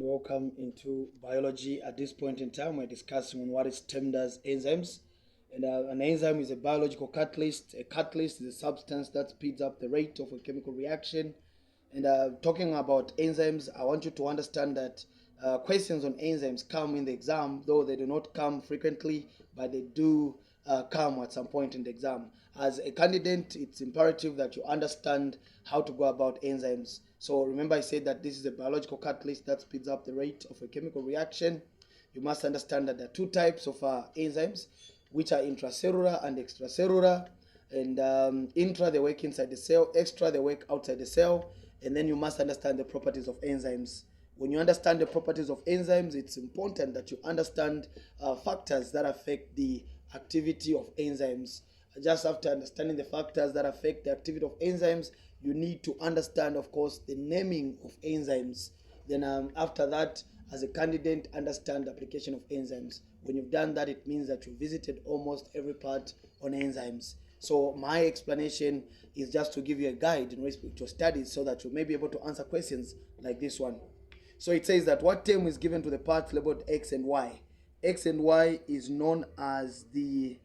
welcome into biology. At this point in time, we're discussing on what is termed as enzymes. And an enzyme is a biological catalyst. A catalyst is a substance that speeds up the rate of a chemical reaction. And talking about enzymes, I want you to understand that questions on enzymes come in the exam, though they do not come frequently, but they do come at some point in the exam. As a candidate, it's imperative that you understand how to go about enzymes. So remember I said that this is a biological catalyst that speeds up the rate of a chemical reaction. You must understand that there are two types of enzymes, which are intracellular and extracellular. And intra, they work inside the cell. Extra, they work outside the cell. And then you must understand the properties of enzymes. When you understand the properties of enzymes, it's important that you understand factors that affect the activity of enzymes. Just after understanding the factors that affect the activity of enzymes, you need to understand, of course, the naming of enzymes. Then after that, as a candidate, understand the application of enzymes. When you've done that, it means that you visited almost every part on enzymes. So my explanation is just to give you a guide in respect to your studies so that you may be able to answer questions like this one. So it says that what term is given to the parts labeled X and Y? X and Y is known as the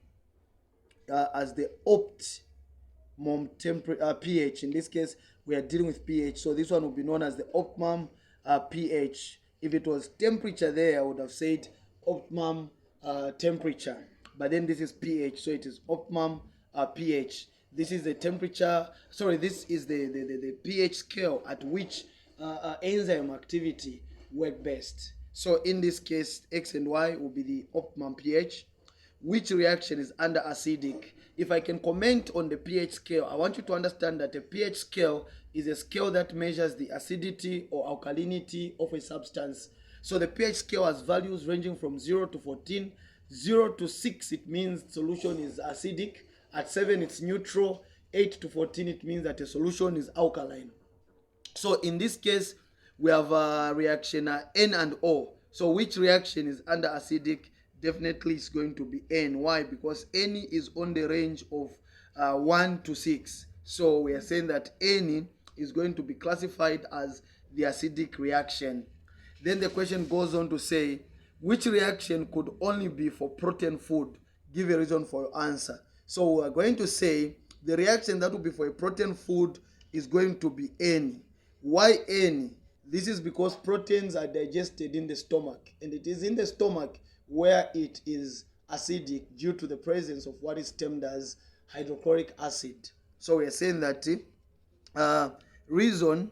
optimum pH. In this case, we are dealing with pH. So this one will be known as the optimum pH. If it was temperature there, I would have said optimum temperature. But then this is pH, so it is optimum pH. This is the temperature, this is the pH scale at which enzyme activity work best. So in this case, X and Y will be the optimum pH. Which reaction is under acidic? If I can comment on the pH scale, I want you to understand that a pH scale is a scale that measures the acidity or alkalinity of a substance. So the pH scale has values ranging from 0 to 14. 0 to 6, it means solution is acidic. At 7, it's neutral. 8 to 14, it means that a solution is alkaline. So in this case, we have a reaction N and O. So which reaction is under acidic? Definitely it's going to be N. Why? Because N is on the range of 1 to 6. So we are saying that N is going to be classified as the acidic reaction. Then the question goes on to say, which reaction could only be for protein food? Give a reason for your answer. So we are going to say the reaction that will be for a protein food is going to be N. Why N? This is because proteins are digested in the stomach, and it is in the stomach where it is acidic due to the presence of what is termed as hydrochloric acid. So we are saying that reason,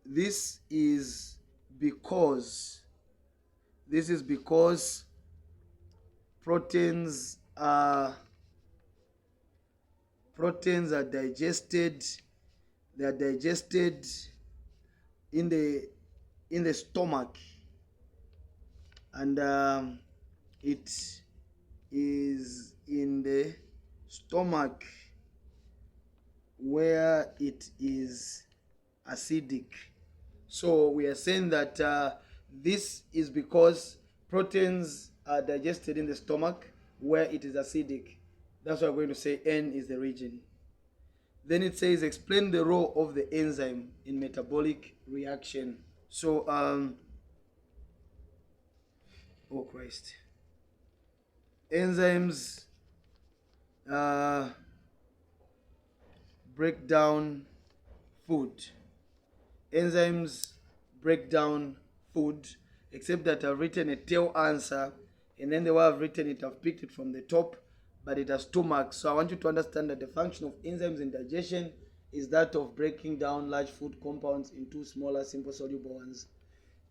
this is because proteins are digested. They are digested in the stomach, and it is in the stomach where it is acidic. So we are saying that this is because proteins are digested in the stomach where it is acidic. That's why we're going to say N is the region. Then it says explain the role of the enzyme in metabolic reaction. So enzymes break down food. Enzymes break down food, except that I've written a tail answer, and then the way I've written it, I've picked it from the top, but it has 2 marks. So I want you to understand that the function of enzymes in digestion is that of breaking down large food compounds into smaller, simple soluble ones.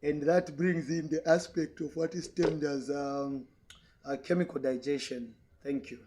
And that brings in the aspect of what is termed as chemical digestion. Thank you.